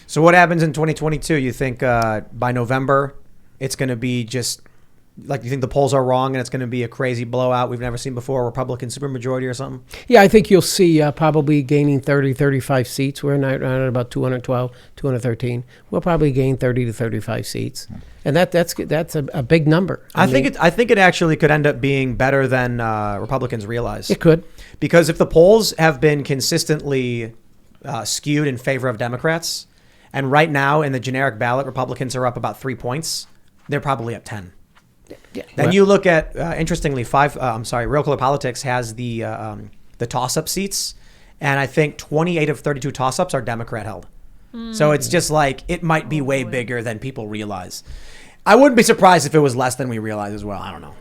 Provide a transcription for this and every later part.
So what happens in 2022? You think by November it's going to be just like, you think the polls are wrong and it's going to be a crazy blowout we've never seen before, Republican supermajority or something? Yeah, I think you'll see probably gaining 30, 35 seats. We're at about 212, 213. We'll probably gain 30 to 35 seats. And that's a big number. I think it actually could end up being better than Republicans realize. It could. Because if the polls have been consistently skewed in favor of Democrats, and right now in the generic ballot, Republicans are up about 3 points, they're probably up 10. Yeah. Then you look at, interestingly, Real Clear Politics has the toss-up seats, and I think 28 of 32 toss-ups are Democrat held. So it's just like, it might be way bigger than people realize. I wouldn't be surprised if it was less than we realize as well. I don't know.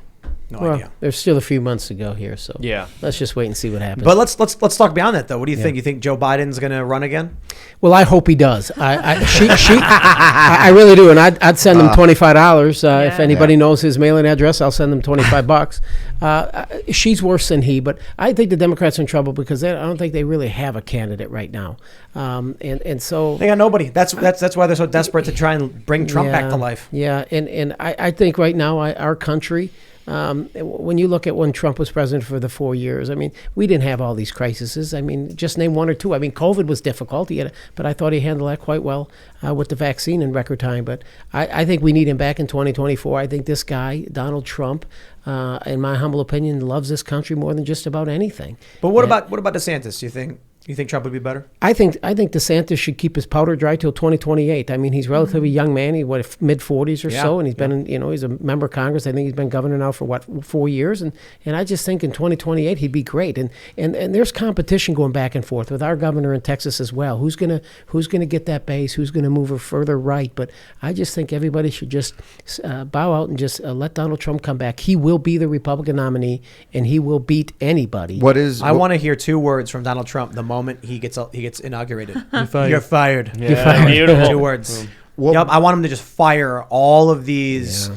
No idea. There's still a few months to go here, so yeah, let's just wait and see what happens. But let's talk beyond that, though. What do you think? You think Joe Biden's going to run again? Well, I hope he does. I really do, and I'd send him $25 if anybody knows his mailing address. I'll send them $25. She's worse than he, but I think the Democrats are in trouble because I don't think they really have a candidate right now, and so they got nobody. That's why they're so desperate to try and bring Trump back to life. Yeah, and I think right now our country. When you look at when Trump was president for the 4 years, I mean, we didn't have all these crises. I mean, just name one or two. I mean, COVID was difficult, but I thought he handled that quite well with the vaccine in record time. But I think we need him back in 2024. I think this guy, Donald Trump, in my humble opinion, loves this country more than just about anything. But what about DeSantis? You think Trump would be better? I think DeSantis should keep his powder dry till 2028. I mean, he's a relatively young man. He's mid-40s or so, and he's been he's a member of Congress. I think he's been governor now for 4 years, and I just think in 2028 he'd be great. And there's competition going back and forth with our governor in Texas as well. Who's gonna get that base? Who's gonna move her further right? But I just think everybody should just bow out and just let Donald Trump come back. He will be the Republican nominee, and he will beat anybody. I want to hear 2 words from Donald Trump the moment he gets inaugurated. You're fired. Yeah. You're fired. Beautiful. 2 words. Yep, I want him to just fire all of these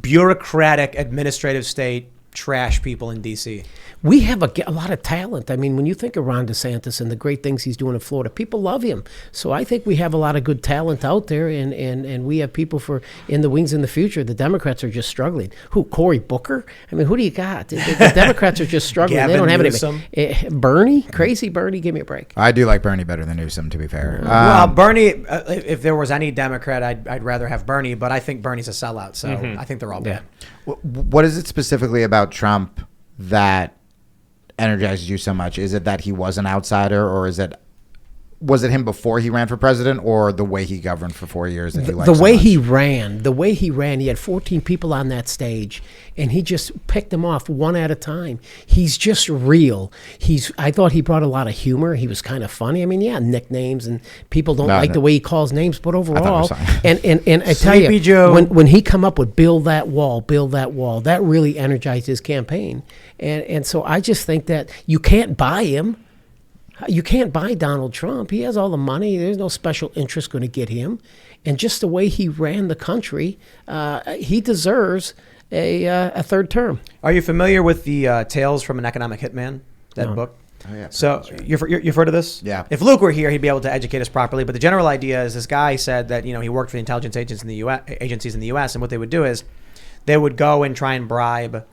bureaucratic, administrative state trash people in D.C. We have a lot of talent. I mean, when you think of Ron DeSantis and the great things he's doing in Florida, people love him. So I think we have a lot of good talent out there, and we have people in the wings in the future. The Democrats are just struggling. Who? Cory Booker? I mean, who do you got? The Democrats are just struggling. They don't have anybody. Bernie? Crazy Bernie? Give me a break. I do like Bernie better than Newsom, to be fair. Well, Bernie, if there was any Democrat, I'd rather have Bernie, but I think Bernie's a sellout, so I think they're all bad. What is it specifically about Trump that energizes you so much? Is it that he was an outsider, or was it him before he ran for president, or the way he governed for 4 years that you liked so much? The way he ran, he had 14 people on that stage, and he just picked them off one at a time. He's just real. I thought he brought a lot of humor. He was kind of funny. I mean, nicknames, and people don't like the way he calls names, but overall, and I tell you, Joe. when he come up with build that wall, that really energized his campaign. And so I just think that you can't buy him. You can't buy Donald Trump. He has all the money. There's no special interest going to get him. And just the way he ran the country, he deserves a third term. Are you familiar with the Tales from an Economic Hitman, book? Oh, yeah. So you've heard of this? Yeah. If Luke were here, he'd be able to educate us properly. But the general idea is this guy said that he worked for the intelligence agencies in the U.S. and what they would do is they would go and try and bribe,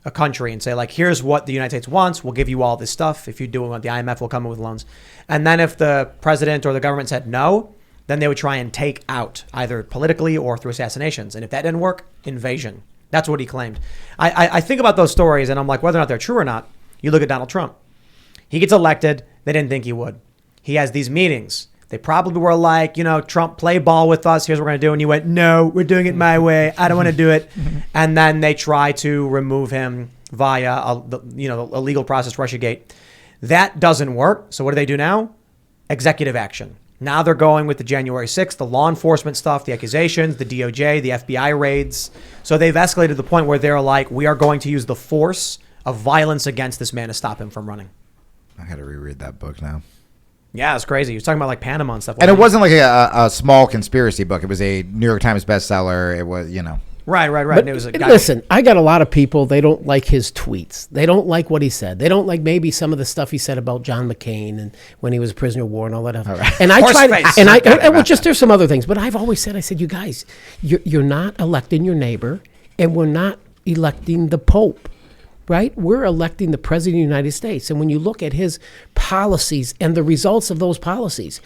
a country and say, like, here's what the United States wants. We'll give you all this stuff. If you do what the IMF will come in with loans. And then if the president or the government said no, then they would try and take out either politically or through assassinations. And if that didn't work, invasion. That's what he claimed. I think about those stories and I'm like, whether or not they're true or not, you look at Donald Trump. He gets elected. They didn't think he would. He has these meetings. They probably were like, Trump, play ball with us. Here's what we're going to do. And you went, no, we're doing it my way. I don't want to do it. And then they try to remove him via, a legal process, Russiagate. That doesn't work. So what do they do now? Executive action. Now they're going with the January 6th, the law enforcement stuff, the accusations, the DOJ, the FBI raids. So they've escalated to the point where they're like, we are going to use the force of violence against this man to stop him from running. I got to reread that book now. Yeah, it's crazy. He was talking about like Panama and stuff. And it wasn't like a small conspiracy book. It was a New York Times bestseller. It was, Right. But And it was a guy. listen, I got a lot of people, they don't like his tweets. They don't like what he said. They don't like maybe some of the stuff he said about John McCain and when he was a prisoner of war and all that stuff. And I tried, well, just there's some other things. But I've always said, I said, you guys, you're not electing your neighbor, and we're not electing the Pope. Right? We're electing the President of the United States. And when you look at his policies and the results of those policies,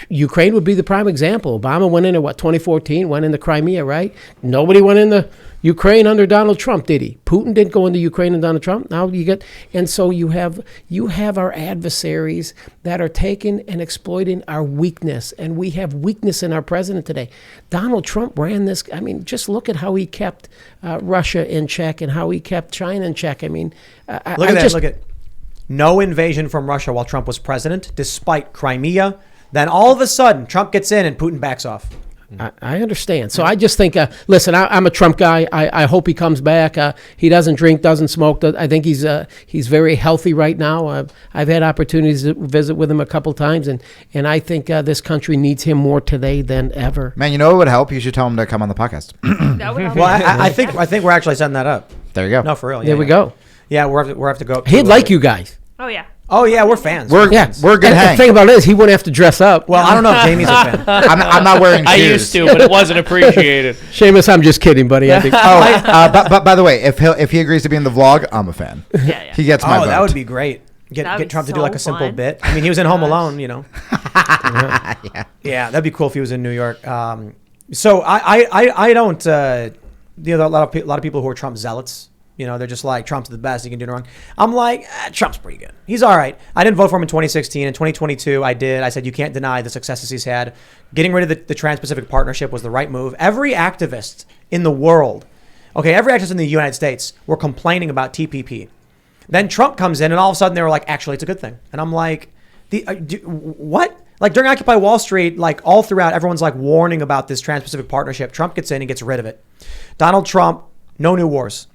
Ukraine would be the prime example. Obama went into 2014, went into Crimea, right? Nobody went into Ukraine under Donald Trump, did he? Putin didn't go into Ukraine and Donald Trump. Now you get, and so you have our adversaries that are taking and exploiting our weakness, and we have weakness in our president today. Donald Trump ran this. I mean, just look at how he kept Russia in check and how he kept China in check. I mean, Look at no invasion from Russia while Trump was president, despite Crimea. Then all of a sudden, Trump gets in and Putin backs off. I understand. So I just think, listen, I'm a Trump guy. I hope he comes back. He doesn't drink, doesn't smoke. I think he's very healthy right now. I've had opportunities to visit with him a couple times, and I think this country needs him more today than ever. Man, you know what would help? You should tell him to come on the podcast. That would help. Well, I think we're actually setting that up. There you go. No, for real. There we go. Yeah, we'll have to go. He'd like you guys. Oh yeah. Oh yeah, we're fans. We're good And hang. the thing about it is he wouldn't have to dress up. Well, I don't know if Jamie's a fan. I'm not wearing shoes. I used to, but it wasn't appreciated. Seamus, I'm just kidding, buddy. I think. But by the way, if he agrees to be in the vlog, I'm a fan. Yeah. He gets my vote. That would be great. That'd Get be Trump to do so like a simple fun. bit. I mean, he was in Home Alone, you know. Yeah. Yeah, that'd be cool if he was in New York. So I don't. A lot of people who are Trump zealots. You know, they're just like, Trump's the best. He can do no wrong. I'm like, Trump's pretty good. He's all right. I didn't vote for him in 2016. In 2022, I did. I said, you can't deny the successes he's had. Getting rid of the Trans-Pacific Partnership was the right move. Every activist in the world, every activist in the United States were complaining about TPP. Then Trump comes in, and all of a sudden they were like, actually, it's a good thing. And I'm like, what? Like during Occupy Wall Street, like all throughout, everyone's like warning about this Trans-Pacific Partnership. Trump gets in and gets rid of it. Donald Trump, no new wars.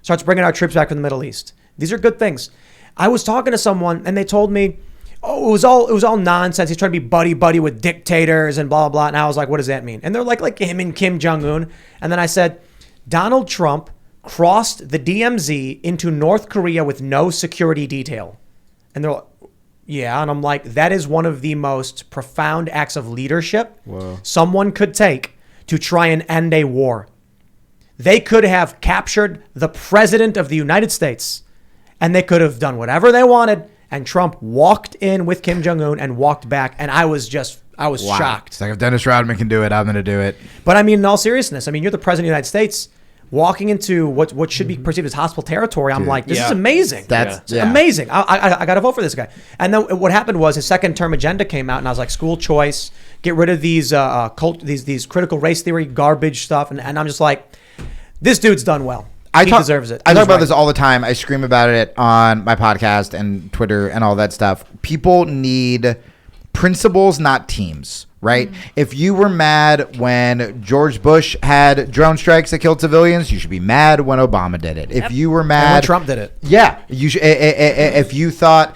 Starts bringing our troops back from the Middle East. These are good things. I was talking to someone and they told me, it was all nonsense. He's trying to be buddy with dictators and blah, blah, blah. And I was like, what does that mean? And they're like him and Kim Jong-un. And then I said, Donald Trump crossed the DMZ into North Korea with no security detail. And they're like, yeah. And I'm like, that is one of the most profound acts of leadership someone could take to try and end a war. They could have captured the president of the United States and they could have done whatever they wanted. And Trump walked in with Kim Jong-un and walked back. And I was shocked. It's like, if Dennis Rodman can do it, I'm going to do it. But I mean, in all seriousness, you're the president of the United States walking into what should be perceived as hostile territory. I'm like, this is amazing. That's amazing. I got to vote for this guy. And then what happened was his second term agenda came out and I was like, school choice, get rid of these these critical race theory garbage stuff. And I'm just like, this dude's done well. He deserves it. I talk about this all the time. I scream about it on my podcast and Twitter and all that stuff. People need principles, not teams, right? If you were mad when George Bush had drone strikes that killed civilians, you should be mad when Obama did it. If you were mad when Trump did it, yeah, you should. If you thought,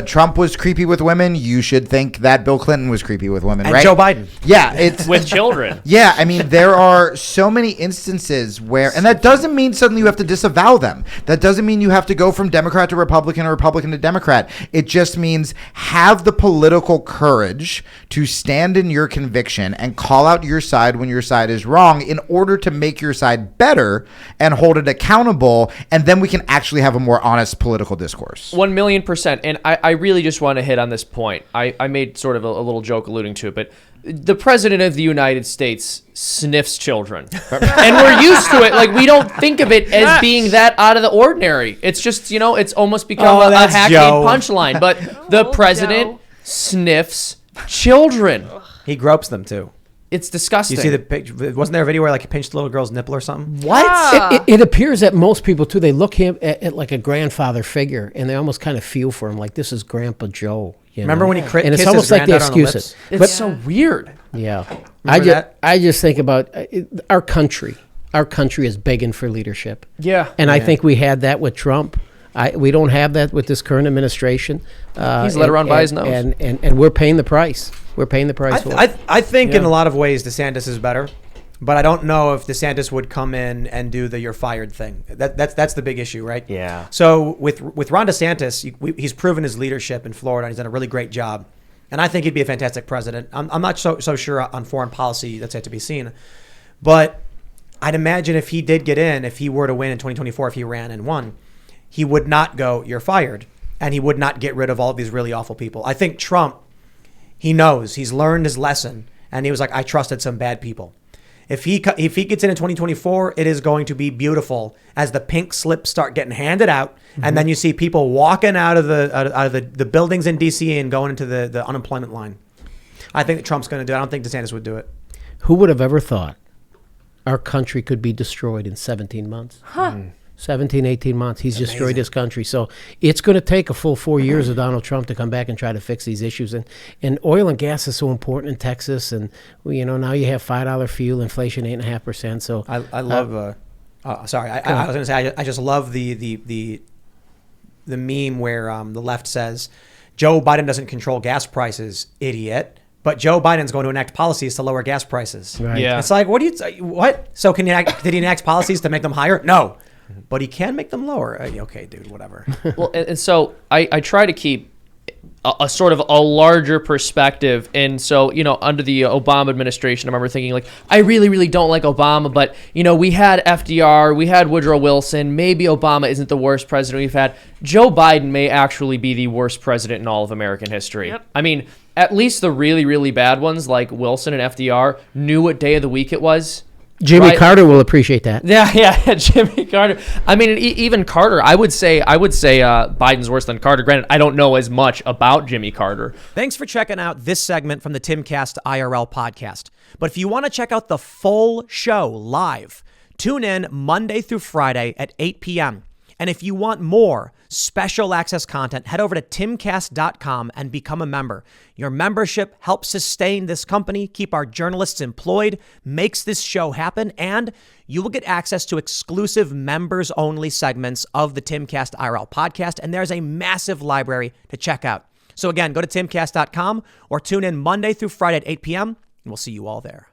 Trump was creepy with women, you should think that Bill Clinton was creepy with women, and right? Joe Biden, yeah, it's With children. Yeah, I mean, there are so many instances where, and that doesn't mean suddenly you have to disavow them. That doesn't mean you have to go from Democrat to Republican or Republican to Democrat. It just means have the political courage to stand in your conviction and call out your side when your side is wrong in order to make your side better and hold it accountable. And then we can actually have a more honest political discourse. 1,000,000%. And I really just want to hit on this point. I made sort of a little joke alluding to it, but the president of the United States sniffs children. And we're used to it. Like, we don't think of it as being that out of the ordinary. It's just, it's almost become a hackneyed punchline. But the president sniffs children. he gropes them too. It's disgusting. You see the picture? Wasn't there a video where like he pinched the little girl's nipple or something? What? It appears that most people too, they look him at like a grandfather figure and they almost kind of feel for him like this is Grandpa Joe. Remember when he and kissed it's his almost like they granddad on the excuse lips? it. It's so weird. Yeah. Remember I just think about our country. Our country is begging for leadership. Yeah. And I think we had that with Trump. We don't have that with this current administration. He's led around by his nose. And we're paying the price. We're paying the price for it. I think in a lot of ways DeSantis is better, but I don't know if DeSantis would come in and do the "you're fired" thing. That's the big issue, right? Yeah. So with Ron DeSantis, he's proven his leadership in Florida, and he's done a really great job. And I think he'd be a fantastic president. I'm not so sure on foreign policy. That's yet to be seen. But I'd imagine if he did get in, if he were to win in 2024, if he ran and won, he would not go, "you're fired," and he would not get rid of all of these really awful people. I think Trump, he knows, he's learned his lesson, and he was like, "I trusted some bad people." If he gets in 2024, it is going to be beautiful as the pink slips start getting handed out, and then you see people walking out of the buildings in D.C. and going into the unemployment line. I think that Trump's going to do it. I don't think DeSantis would do it. Who would have ever thought our country could be destroyed in 17 months? 17, 18 months. He's destroyed this country. So it's going to take a full 4 years of Donald Trump to come back and try to fix these issues. And oil and gas is so important in Texas. And, now you have $5 fuel, inflation 8.5%. So I love, sorry, I was going to say, I just love the meme where the left says, Joe Biden doesn't control gas prices, idiot. But Joe Biden's going to enact policies to lower gas prices. Right. Yeah. It's like, what? So did he enact policies to make them higher? No. But he can make them lower. Okay, dude, whatever. Well, and so I try to keep a sort of a larger perspective. And so, under the Obama administration, I remember thinking, like, I really, really don't like Obama, but, we had FDR, we had Woodrow Wilson. Maybe Obama isn't the worst president we've had. Joe Biden may actually be the worst president in all of American history. Yep. I mean, at least the really, really bad ones, like Wilson and FDR, knew what day of the week it was. Jimmy Carter will appreciate that. Yeah, Jimmy Carter. I mean, even Carter, I would say Biden's worse than Carter. Granted, I don't know as much about Jimmy Carter. Thanks for checking out this segment from the Timcast IRL podcast. But if you want to check out the full show live, tune in Monday through Friday at 8 p.m. And if you want more special access content, head over to timcast.com and become a member. Your membership helps sustain this company, keep our journalists employed, makes this show happen, and you will get access to exclusive members-only segments of the Timcast IRL podcast, and there's a massive library to check out. So again, go to timcast.com or tune in Monday through Friday at 8 p.m., and we'll see you all there.